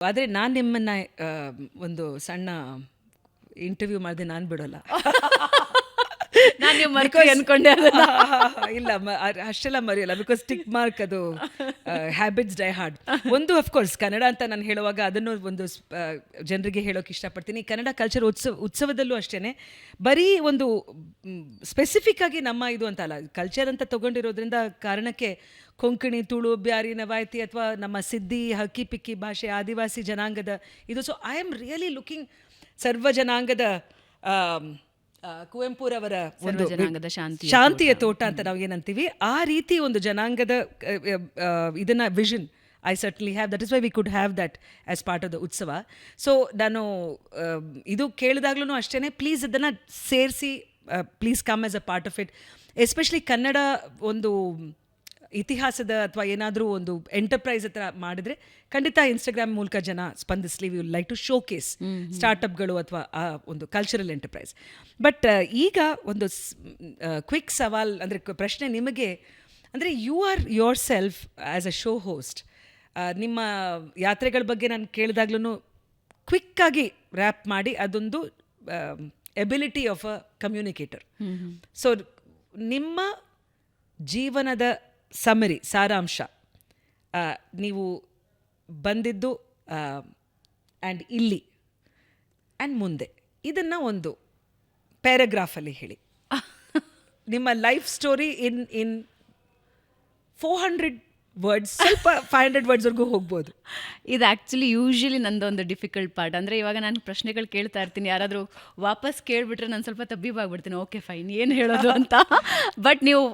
ಆದರೆ ನಾನು ನಿಮ್ಮನ್ನು ಒಂದು ಸಣ್ಣ ಇಂಟರ್ವ್ಯೂ ಮಾಡಿದೆ, ನಾನು ಬಿಡೋಲ್ಲ. ನಾನು ನೀವು ಮರ್ಕೊ ಅನ್ಕೊಂಡೆ. ಇಲ್ಲ, ಅಷ್ಟೆಲ್ಲ ಮರೆಯಲ್ಲ. ಬಿಕಾಸ್ ಟಿಕ್ ಮಾರ್ಕ್, ಅದು ಹ್ಯಾಬಿಟ್ಸ್ ಡೈ ಹಾರ್ಡ್. ಒಂದು ಅಫ್ಕೋರ್ಸ್ ಕನ್ನಡ ಅಂತ ನಾನು ಹೇಳುವಾಗ ಅದನ್ನು ಒಂದು ಜನರಿಗೆ ಹೇಳೋಕೆ ಇಷ್ಟಪಡ್ತೀನಿ. ಕನ್ನಡ ಕಲ್ಚರ್ ಉತ್ಸವದಲ್ಲೂ ಅಷ್ಟೇ, ಬರೀ ಒಂದು ಸ್ಪೆಸಿಫಿಕ್ ಆಗಿ ನಮ್ಮ ಇದು ಅಂತ ಅಲ್ಲ, ಕಲ್ಚರ್ ಅಂತ ತೊಗೊಂಡಿರೋದ್ರಿಂದ ಕಾರಣಕ್ಕೆ ಕೊಂಕಣಿ, ತುಳು, ಬ್ಯಾರಿ, ನವಾಯ್ತಿ ಅಥವಾ ನಮ್ಮ ಸಿದ್ದಿ, ಹಕ್ಕಿ ಪಿಕ್ಕಿ ಭಾಷೆ, ಆದಿವಾಸಿ ಜನಾಂಗದ ಇದು. So I am really looking ಸರ್ವ ಜನಾಂಗದ ಕುವೆಂಪುರವರ ಒಂದು ಶಾಂತಿಯ ತೋಟ ಅಂತ ನಾವು ಏನಂತೀವಿ, ಆ ರೀತಿ ಒಂದು ಜನಾಂಗದ ಇದನ್ನ vision I certainly have. That is why we could have that as part of the ಉತ್ಸವ. ಸೊ ನಾನು ಇದು ಕೇಳಿದಾಗ್ಲೂ ಅಷ್ಟೇ, ಪ್ಲೀಸ್ ಇದನ್ನು ಸೇರಿಸಿ, please come as a part of it. Especially Kannada ಒಂದು ಇತಿಹಾಸದ ಅಥವಾ ಏನಾದರೂ ಒಂದು ಎಂಟರ್ಪ್ರೈಸ್ ಹತ್ರ ಮಾಡಿದ್ರೆ ಖಂಡಿತ ಇನ್ಸ್ಟಾಗ್ರಾಮ್ ಮೂಲಕ ಜನ ಸ್ಪಂದಿಸಲಿ. We will like to showcase ಸ್ಟಾರ್ಟಪ್ಗಳು ಅಥವಾ ಆ ಒಂದು ಕಲ್ಚರಲ್ ಎಂಟರ್ಪ್ರೈಸ್. ಬಟ್ ಈಗ ಒಂದು ಕ್ವಿಕ್ ಸವಾಲ್, ಅಂದರೆ ಪ್ರಶ್ನೆ ನಿಮಗೆ, ಅಂದರೆ you are yourself as a show host. ನಿಮ್ಮ ಯಾತ್ರೆಗಳ ಬಗ್ಗೆ ನಾನು ಕೇಳಿದಾಗ್ಲೂ ಕ್ವಿಕ್ಕಾಗಿ ರ್ಯಾಪ್ ಮಾಡಿ, ಅದೊಂದು ability of a communicator. So ನಿಮ್ಮ ಜೀವನದ ಸಮರಿ, ಸಾರಾಂಶ, ನೀವು ಬಂದಿದ್ದು ಆ್ಯಂಡ್ ಇಲ್ಲಿ ಆ್ಯಂಡ್ ಮುಂದೆ, ಇದನ್ನು ಒಂದು ಪ್ಯಾರಾಗ್ರಾಫಲ್ಲಿ ಹೇಳಿ. ನಿಮ್ಮ ಲೈಫ್ ಸ್ಟೋರಿ ಇನ್ 400 ವರ್ಡ್ಸ್, ಸ್ವಲ್ಪ 500 ವರ್ಡ್ಸ್ವರೆಗೂ ಹೋಗ್ಬೋದು. ಇದು ಆ್ಯಕ್ಚುಲಿ ಯೂಶ್ವಲಿ ನಂದೊಂದು ಡಿಫಿಕಲ್ಟ್ ಪಾರ್ಟ್. ಅಂದರೆ ಇವಾಗ ನಾನು ಪ್ರಶ್ನೆಗಳು ಕೇಳ್ತಾ ಇರ್ತೀನಿ, ಯಾರಾದರೂ ವಾಪಸ್ ಕೇಳಿಬಿಟ್ರೆ ನಾನು ಸ್ವಲ್ಪ ತಬ್ಬಿಬಾಗ್ಬಿಡ್ತೀನಿ, ಓಕೆ ಫೈನ್ ಏನು ಹೇಳೋದು ಅಂತ. ಬಟ್ ನೀವು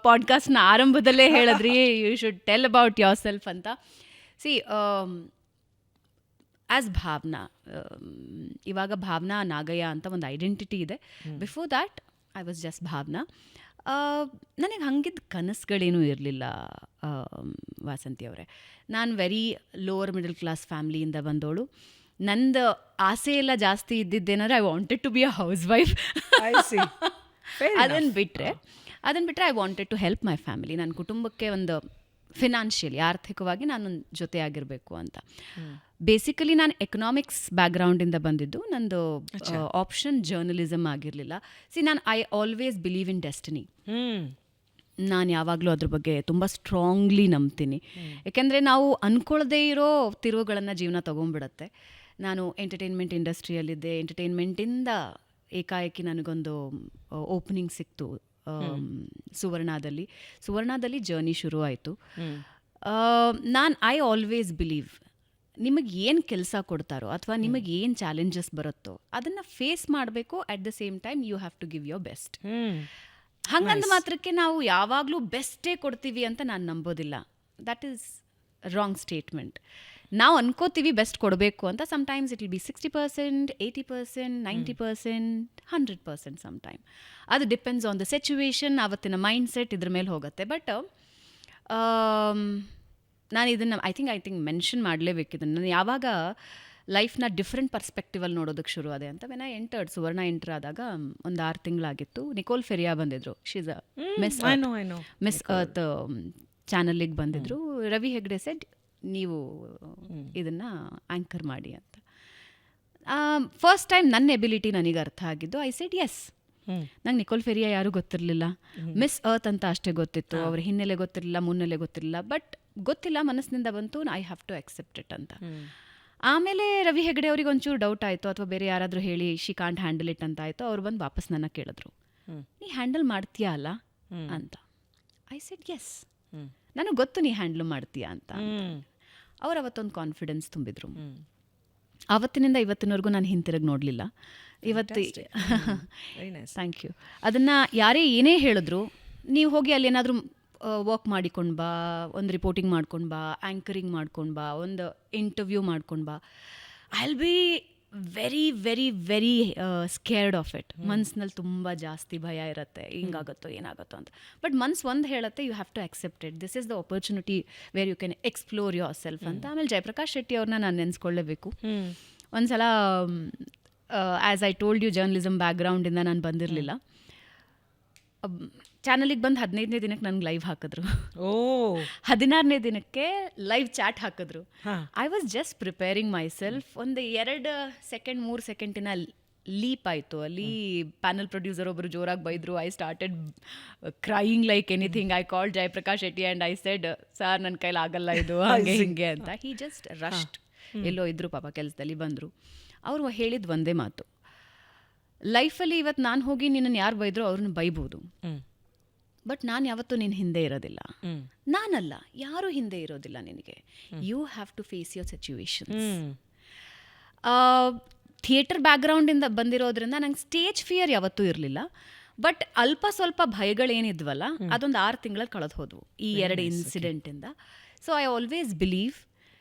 ಪಾಡ್ಕಾಸ್ಟ್ನ ಆರಂಭದಲ್ಲೇ ಹೇಳಿದ್ರಿ, you should tell about yourself ಅಂತ. ಸಿ, ಆ್ಯಸ್ ಭಾವನಾ, ಇವಾಗ ಭಾವನಾ ನಾಗಯ್ಯ ಅಂತ ಒಂದು ಐಡೆಂಟಿಟಿ ಇದೆ. Before that I was just Bhavana. ನನಗೆ ಹಂಗಿದ್ದ ಕನಸುಗಳೇನೂ ಇರಲಿಲ್ಲ ವಾಸಂತಿ ಅವರೇ. ನಾನು ವೆರಿ ಲೋವರ್ ಮಿಡಲ್ ಕ್ಲಾಸ್ ಫ್ಯಾಮ್ಲಿಯಿಂದ ಬಂದವಳು. ನಂದು ಆಸೆ ಎಲ್ಲ ಜಾಸ್ತಿ ಇದ್ದಿದ್ದೇನಾದ್ರೆ I wanted to be a housewife. ಅದನ್ನು ಬಿಟ್ಟರೆ I wanted to help my family. ನನ್ನ ಕುಟುಂಬಕ್ಕೆ ಒಂದು ಫಿನಾನ್ಷಿಯಲಿ, ಆರ್ಥಿಕವಾಗಿ ನಾನು ಜೊತೆ ಆಗಿರಬೇಕು ಅಂತ. ಬೇಸಿಕಲಿ ನಾನು ಎಕನಾಮಿಕ್ಸ್ ಬ್ಯಾಕ್ಗ್ರೌಂಡಿಂದ ಬಂದಿದ್ದು. ನಂದು ಆಪ್ಷನ್ ಜರ್ನಲಿಸಮ್ ಆಗಿರಲಿಲ್ಲ. ನಾನು I always believe in destiny. ನಾನು ಯಾವಾಗಲೂ ಅದ್ರ ಬಗ್ಗೆ ತುಂಬ ಸ್ಟ್ರಾಂಗ್ಲಿ ನಂಬ್ತೀನಿ. ಯಾಕೆಂದರೆ ನಾವು ಅಂದ್ಕೊಳ್ಳದೇ ಇರೋ ತಿರುವುಗಳನ್ನು ಜೀವನ ತೊಗೊಂಡ್ಬಿಡತ್ತೆ. ನಾನು ಎಂಟರ್ಟೈನ್ಮೆಂಟ್ ಇಂಡಸ್ಟ್ರಿಯಲ್ಲಿದ್ದೆ. ಎಂಟರ್ಟೈನ್ಮೆಂಟಿಂದ ಏಕಾಏಕಿ ನನಗೊಂದು ಓಪನಿಂಗ್ ಸಿಕ್ತು ಸುವರ್ಣದಲ್ಲಿ ಜರ್ನಿ ಶುರು ಆಯಿತು. ಐ ಆಲ್ವೇಸ್ ಬಿಲೀವ್, ನಿಮಗೆ ಏನು ಕೆಲಸ ಕೊಡ್ತಾರೋ ಅಥವಾ ನಿಮಗೆ ಏನು ಚಾಲೆಂಜಸ್ ಬರುತ್ತೋ ಅದನ್ನು ಫೇಸ್ ಮಾಡಬೇಕು. At the same time you have to give your best. ಹಂಗಂದ ಮಾತ್ರಕ್ಕೆ ನಾವು ಯಾವಾಗಲೂ ಬೆಸ್ಟೇ ಕೊಡ್ತೀವಿ ಅಂತ ನಾನು ನಂಬೋದಿಲ್ಲ. That is wrong statement. ನಾವು ಅನ್ಕೋತೀವಿ ಬೆಸ್ಟ್ ಕೊಡಬೇಕು ಅಂತ. Sometimes it will be 60%, 80%, 90%, 100% sometime. ಅದು ಡಿಪೆಂಡ್ಸ್ ಆನ್ ದ ಸಿಚುವೇಶನ್, ಆವತ್ತಿನ ಮೈಂಡ್ ಸೆಟ್, ಇದ್ರ ಮೇಲೆ ಹೋಗುತ್ತೆ. ಬಟ್ ನಾನು ಇದನ್ನು ಐ ಥಿಂಕ್ ಮೆನ್ಷನ್ ಮಾಡಲೇಬೇಕಿದನ್ನು. ನಾನು ಯಾವಾಗ ಲೈಫ್ನ ಡಿಫ್ರೆಂಟ್ ಪರ್ಸ್ಪೆಕ್ಟಿವಲ್ಲಿ ನೋಡೋದಕ್ಕೆ ಶುರು ಆದೆ ಅಂತ, when I entered Suvarna enter ಆದಾಗ ಒಂದು 6 ತಿಂಗಳಾಗಿತ್ತು. ನಿಕೋಲ್ ಫೆರಿಯಾ ಬಂದಿದ್ರು. ಶೀಸ್ ಅ ಮಿಸ್ ಅರ್ತ್ ಚಾನಲ್ಲಿಗೆ ಬಂದಿದ್ರು. ರವಿ ಹೆಗ್ಡೆ ಸೆಡ್, ನೀವು ಇದನ್ನು ಆ್ಯಂಕರ್ ಮಾಡಿ ಅಂತ. ಫಸ್ಟ್ ಟೈಮ್ ನನ್ನ ಎಬಿಲಿಟಿ ನನಗೆ ಅರ್ಥ ಆಗಿದ್ದು. I said yes. ನಂಗೆ ನಿಕೋಲ್ ಫೆರಿಯಾ ಯಾರೂ ಗೊತ್ತಿರಲಿಲ್ಲ. ಮಿಸ್ ಅರ್ತ್ ಅಂತ ಅಷ್ಟೇ ಗೊತ್ತಿತ್ತು. ಅವ್ರ ಹಿನ್ನೆಲೆ ಗೊತ್ತಿರಲಿಲ್ಲ, ಮುನ್ನೆಲೆ ಗೊತ್ತಿರಲಿಲ್ಲ. ಬಟ್ ಗೊತ್ತಿಲ್ಲ, ಮನಸ್ಸಿನಿಂದ ಬಂತು, I have to accept it ಅಂತ. ಆಮೇಲೆ ರವಿ ಹೆಗ್ಡೆ ಅವ್ರಿಗೆ ಒಂಚೂರು ಡೌಟ್ ಆಯಿತು, ಅಥವಾ ಬೇರೆ ಯಾರಾದರೂ ಹೇಳಿ ಶಿ ಕಾಂಟ್ ಹ್ಯಾಂಡಲ್ ಇಟ್ ಅಂತ ಆಯಿತು. ಅವ್ರು ಬಂದು ವಾಪಸ್ ನನ್ನ ಕೇಳಿದ್ರು, ನೀ ಹ್ಯಾಂಡಲ್ ಮಾಡ್ತೀಯಾ ಅಲ್ಲ ಅಂತ. ಐ ಸೆಡ್ ಎಸ್, ನನಗೆ ಗೊತ್ತು ನೀ ಹ್ಯಾಂಡಲ್ ಮಾಡ್ತೀಯಾ ಅಂತ. ಅವ್ರು ಅವತ್ತೊಂದು ಕಾನ್ಫಿಡೆನ್ಸ್ ತುಂಬಿದ್ರು. ಆವತ್ತಿನಿಂದ ಇವತ್ತಿನವರೆಗೂ ನಾನು ಹಿಂತಿರುಗಿ ನೋಡಲಿಲ್ಲ. Thank you. ಅದನ್ನು ಯಾರೇ ಏನೇ ಹೇಳಿದ್ರು, ನೀವು ಹೋಗಿ ಅಲ್ಲಿ ಏನಾದರೂ ವರ್ಕ್ ಮಾಡಿಕೊಂಡು ಬಾ, ಒಂದು ರಿಪೋರ್ಟಿಂಗ್ ಮಾಡ್ಕೊಂಡು ಬಾ, ಆ್ಯಂಕರಿಂಗ್ ಮಾಡ್ಕೊಂಡು ಬಾ, ಒಂದು ಇಂಟರ್ವ್ಯೂ ಮಾಡ್ಕೊಂಡು ಬಾ, I will be very very very scared of it. ಮನ್ಸಿನಲ್ಲಿ ತುಂಬ ಜಾಸ್ತಿ ಭಯ ಇರುತ್ತೆ, ಹಿಂಗಾಗುತ್ತೋ ಏನಾಗುತ್ತೋ ಅಂತ. ಬಟ್ ಮನ್ಸು ಒಂದು ಹೇಳುತ್ತೆ, you have to accept it. This is the opportunity where you can explore yourself ಅಂತ. ಆಮೇಲೆ ಜಯಪ್ರಕಾಶ್ ಶೆಟ್ಟಿ ಅವ್ರನ್ನ ನಾನು ನೆನೆಸ್ಕೊಳ್ಳೇಬೇಕು. ಒಂದು ಸಲ, as I told you, journalism ಬ್ಯಾಕ್ಗ್ರೌಂಡಿಂದ ನಾನು ಬಂದಿರಲಿಲ್ಲ. ಚಾನಲಿಗೆ ಬಂದು 15ನೇ ದಿನಕ್ಕೆ ನನಗೆ ಲೈವ್ ಹಾಕಿದ್ರು. ಓ 16ನೇ ದಿನಕ್ಕೆ ಲೈವ್ ಚಾಟ್ ಹಾಕಿದ್ರು. ಹಾ. I was just preparing my self. ಒಂದು 2 ಸೆಕೆಂಡ್ 3 ಸೆಕೆಂಡಿನ ಲೀಪ್ ಆಯಿತು. ಅಲ್ಲಿ ಪ್ಯಾನಲ್ ಪ್ರೊಡ್ಯೂಸರ್ ಒಬ್ಬರು ಜೋರಾಗಿ ಬೈದರು. I started crying like anything. I called Jayaprakash Shetty and I said, sir ನನ್ನ ಕೈಲಿ ಆಗಲ್ಲ ಇದು, ಹಾಗೆ ಹಿಂಗೆ ಅಂತ. He just ರಶ್ಡ್. ಎಲ್ಲೋ ಇದ್ರು ಪಾಪ ಕೆಲಸದಲ್ಲಿ, ಬಂದರು. ಅವರು ಹೇಳಿದ ಒಂದೇ ಮಾತು, ಲೈಫಲ್ಲಿ ಇವತ್ತು ನಾನು ಹೋಗಿ ನಿನ್ನನ್ನು ಯಾರು ಬೈದ್ರು ಅವ್ರನ್ನ ಬೈಬೋದು, ಬಟ್ ನಾನು ಯಾವತ್ತೂ ನಿನ್ನ ಹಿಂದೆ ಇರೋದಿಲ್ಲ. ನಾನಲ್ಲ, ಯಾರೂ ಹಿಂದೆ ಇರೋದಿಲ್ಲ ನಿನಗೆ. You have to face your situations. Theatre ಬ್ಯಾಕ್ಗ್ರೌಂಡಿಂದ ಬಂದಿರೋದ್ರಿಂದ ನಂಗೆ ಸ್ಟೇಜ್ ಫಿಯರ್ ಯಾವತ್ತೂ ಇರಲಿಲ್ಲ. ಬಟ್ ಅಲ್ಪ ಸ್ವಲ್ಪ ಭಯಗಳೇನಿದ್ವಲ್ಲ, ಅದೊಂದು 6 ತಿಂಗಳಲ್ಲಿ ಕಳೆದು ಹೋದವು ಈ 2 ಇನ್ಸಿಡೆಂಟಿಂದ. So I always believe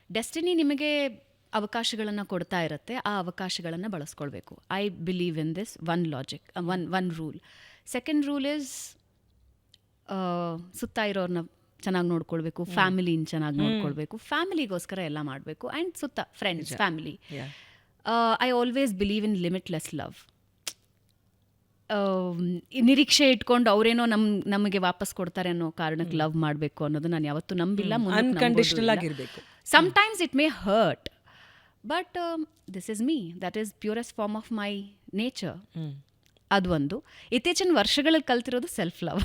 destiny ನಿಮಗೆ ಅವಕಾಶಗಳನ್ನು ಕೊಡ್ತಾ ಇರುತ್ತೆ, ಆ ಅವಕಾಶಗಳನ್ನು ಬಳಸ್ಕೊಳ್ಬೇಕು. I believe in this one logic, one rule. Second rule is ಸುತ್ತ ಇರೋರನ್ನ ಚೆನ್ನಾಗಿ ನೋಡ್ಕೊಳ್ಬೇಕು, ಫ್ಯಾಮಿಲಿನ ಚೆನ್ನಾಗಿ ನೋಡ್ಕೊಳ್ಬೇಕು, ಫ್ಯಾಮಿಲಿಗೋಸ್ಕರ ಎಲ್ಲ ಮಾಡಬೇಕು. ಆ್ಯಂಡ್ ಸುತ್ತ friends, family. I always believe in limitless love. ನಿರೀಕ್ಷೆ ಇಟ್ಕೊಂಡು ಅವರೇನೋ ನಮಗೆ ವಾಪಸ್ ಕೊಡ್ತಾರೆ ಅನ್ನೋ ಕಾರಣಕ್ಕೆ ಲವ್ ಮಾಡಬೇಕು ಅನ್ನೋದು ನಾನು ಯಾವತ್ತೂ ನಂಬಿಲ್ಲ. Sometimes it may hurt, but this is me, that is purest form of my nature. ಅದು ಒಂದು. ಇತ್ತೀಚಿನ ವರ್ಷಗಳಲ್ಲಿ ಕಲ್ತಿರೋದು ಸೆಲ್ಫ್ ಲವ್.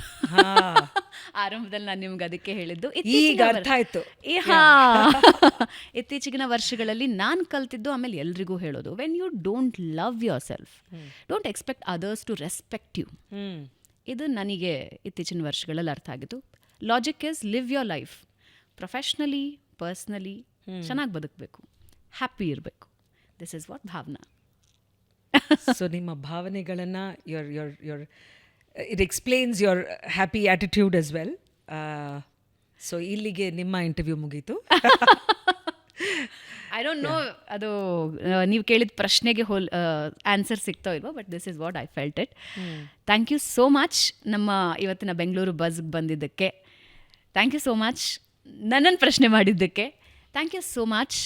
ಆರಂಭದಲ್ಲಿ ನಾನು ನಿಮ್ಗೆ ಅದಕ್ಕೆ ಹೇಳಿದ್ದು. ಇತ್ತೀಚಿನ ವರ್ಷಗಳಲ್ಲಿ ನಾನು ಕಲ್ತಿದ್ದು, ಆಮೇಲೆ ಎಲ್ರಿಗೂ ಹೇಳೋದು, when you don't love yourself, don't expect others to respect you. ಇದು ನನಗೆ ಇತ್ತೀಚಿನ ವರ್ಷಗಳಲ್ಲಿ ಅರ್ಥ ಆಗಿತ್ತು. Logic is live your life, professionally, personally ಚೆನ್ನಾಗಿ ಬದುಕಬೇಕು, ಹ್ಯಾಪಿ ಇರಬೇಕು. This is what Bhavana. So ನಿಮ್ಮ ಭಾವನೆಗಳನ್ನು it explains your happy attitude as well. So ಇಲ್ಲಿಗೆ ನಿಮ್ಮ ಇಂಟರ್ವ್ಯೂ ಮುಗೀತು. ಐ ಡೋಂಟ್ ನೋ ಅದು ನೀವು ಕೇಳಿದ ಪ್ರಶ್ನೆಗೆ ಆನ್ಸರ್ ಸಿಗ್ತೋ ಇಲ್ವೋ, but this is what I felt it. Thank you so much ನಮ್ಮ ಇವತ್ತಿನ ಬೆಂಗಳೂರು ಬಜ್ಗೆ ಬಂದಿದ್ದಕ್ಕೆ. ಥ್ಯಾಂಕ್ ಯು ಸೋ ಮಚ್ ನನ್ನನ್ನು ಪ್ರಶ್ನೆ ಮಾಡಿದ್ದಕ್ಕೆ. ಥ್ಯಾಂಕ್ ಯು ಸೋ ಮಚ್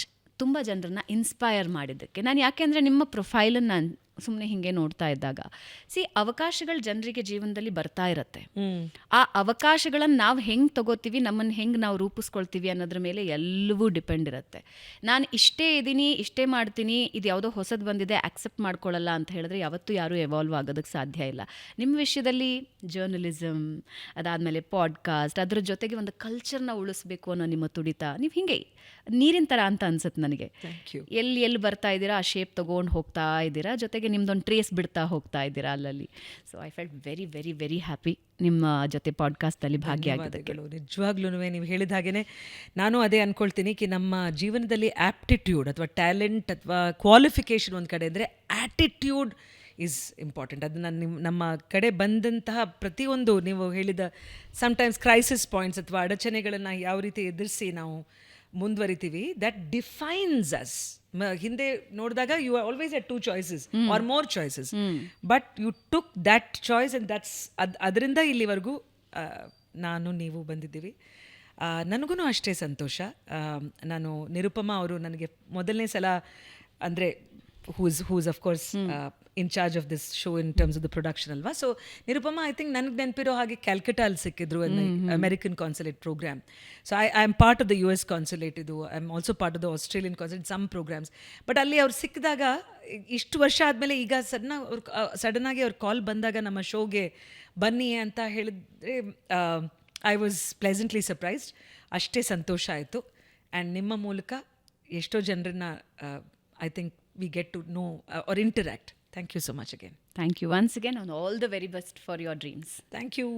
ತುಂಬ ಜನರನ್ನ ಇನ್ಸ್ಪೈರ್ ಮಾಡಿದ್ದಕ್ಕೆ. ನಾನು ಯಾಕೆಂದರೆ ನಿಮ್ಮ ಪ್ರೊಫೈಲನ್ನು ನಾನು ಸುಮ್ಮನೆ ಹೀಗೆ ನೋಡ್ತಾ ಇದ್ದಾಗ, ಅವಕಾಶಗಳು ಜನರಿಗೆ ಜೀವನದಲ್ಲಿ ಬರ್ತಾ ಇರುತ್ತೆ. ಆ ಅವಕಾಶಗಳನ್ನು ನಾವು ಹೆಂಗೆ ತಗೋತೀವಿ, ನಮ್ಮನ್ನು ಹೆಂಗೆ ನಾವು ರೂಪಿಸ್ಕೊಳ್ತೀವಿ ಅನ್ನೋದ್ರ ಮೇಲೆ ಎಲ್ಲವೂ ಡಿಪೆಂಡ್ ಇರುತ್ತೆ. ನಾನು ಇಷ್ಟೇ ಇದ್ದೀನಿ, ಇಷ್ಟೇ ಮಾಡ್ತೀನಿ, ಇದು ಯಾವುದೋ ಹೊಸದು ಬಂದಿದೆ ಆಕ್ಸೆಪ್ಟ್ ಮಾಡ್ಕೊಳ್ಳಲ್ಲ ಅಂತ ಹೇಳಿದ್ರೆ ಯಾವತ್ತೂ ಯಾರೂ ಎವಾಲ್ವ್ ಆಗೋದಕ್ಕೆ ಸಾಧ್ಯ ಇಲ್ಲ. ನಿಮ್ಮ ವಿಷಯದಲ್ಲಿ ಜರ್ನಲಿಸಮ್, ಅದಾದಮೇಲೆ ಪಾಡ್ಕಾಸ್ಟ್, ಅದ್ರ ಜೊತೆಗೆ ಒಂದು ಕಲ್ಚರ್ನ ಉಳಿಸ್ಬೇಕು ಅನ್ನೋ ನಿಮ್ಮ ತುಡಿತ, ನೀವು ಹೀಗೆ ನೀರಿನ ಥರ ಅಂತ ಅನ್ಸುತ್ತೆ ನನಗೆ. ಎಲ್ಲಿ ಬರ್ತಾ ಇದ್ದೀರಾ ಆ ಶೇಪ್ ತೊಗೊಂಡು ಹೋಗ್ತಾ ಇದ್ದೀರಾ, ಜೊತೆಗೆ ನಿಮ್ದೊಂದು ಟ್ರೇಸ್ ಬಿಡ್ತಾ ಹೋಗ್ತಾ ಇದ್ದೀರಾ ಅಲ್ಲಲ್ಲಿ. So I felt very very very happy ನಿಮ್ಮ ಜೊತೆ ಪಾಡ್ಕಾಸ್ಟಲ್ಲಿ ಭಾಗಿಯಾಗೋದಕ್ಕೆ. ನಿಜವಾಗ್ಲೂ ನೀವು ಹೇಳಿದ ಹಾಗೆಯೇ ನಾನು ಅದೇ ಅಂದ್ಕೊಳ್ತೀನಿ ಕಿ ನಮ್ಮ ಜೀವನದಲ್ಲಿ ಆ್ಯಪ್ಟಿಟ್ಯೂಡ್ ಅಥವಾ ಟ್ಯಾಲೆಂಟ್ ಅಥವಾ ಕ್ವಾಲಿಫಿಕೇಷನ್ ಒಂದು ಕಡೆ ಅಂದರೆ ಆ್ಯಟಿಟ್ಯೂಡ್ ಈಸ್ ಇಂಪಾರ್ಟೆಂಟ್. ಅದು ನಮ್ಮ ಕಡೆ ಬಂದಂತಹ ಪ್ರತಿಯೊಂದು ನೀವು ಹೇಳಿದ ಸಮ್ಟೈಮ್ಸ್ ಕ್ರೈಸಿಸ್ ಪಾಯಿಂಟ್ಸ್ ಅಥವಾ ಅಡಚಣೆಗಳನ್ನು ಯಾವ ರೀತಿ ಎದುರಿಸಿ ನಾವು ಮುಂದುವರಿತೀವಿ, ದಟ್ ಡಿಫೈನ್ಸ್ ಅಸ್. ಹಿಂದೆ ನೋಡಿದಾಗ you are always at 2 choices or more choices, but you took that choice and that's ಅದರಿಂದ ಇಲ್ಲಿವರೆಗೂ ನಾನು ನೀವು ಬಂದಿದ್ದೀವಿ. ನನಗೂ ಅಷ್ಟೇ ಸಂತೋಷ. ನಾನು ನಿರುಪಮಾ ಅವರು ನನಗೆ ಮೊದಲನೇ ಸಲ ಅಂದರೆ who's of course in charge of this show in terms of the production ಅಲ್ವಾ. ಸೊ ನಿರುಪಮಾ ಐ ಥಿಂಕ್ ನನಗೆ ನೆನಪಿರೋ ಹಾಗೆ ಕ್ಯಾಲ್ಕಟಾಲ್ಲಿ ಸಿಕ್ಕಿದ್ರು American consulate program. So I am part of the US consulate, ಇದು I am also part of the Australian consulate, some programs. But ಅಲ್ಲಿ ಅವ್ರು ಸಿಕ್ಕಿದಾಗ ಇಷ್ಟು ವರ್ಷ ಆದಮೇಲೆ ಈಗ ಸಡನ್ನಾಗಿ ಅವ್ರ ಕಾಲ್ ಬಂದಾಗ ನಮ್ಮ ಶೋಗೆ ಬನ್ನಿ ಅಂತ ಹೇಳಿದ್ರೆ ಐ ವಾಸ್ ಪ್ಲೆಸೆಂಟ್ಲಿ ಸರ್ಪ್ರೈಸ್ಡ್. ಅಷ್ಟೇ ಸಂತೋಷ ಆಯಿತು. ಆ್ಯಂಡ್ ನಿಮ್ಮ ಮೂಲಕ ಎಷ್ಟೋ ಜನರನ್ನ I think we get to know or interact. Thank you so much again. Thank you once again, and all the very best for your dreams. Thank you.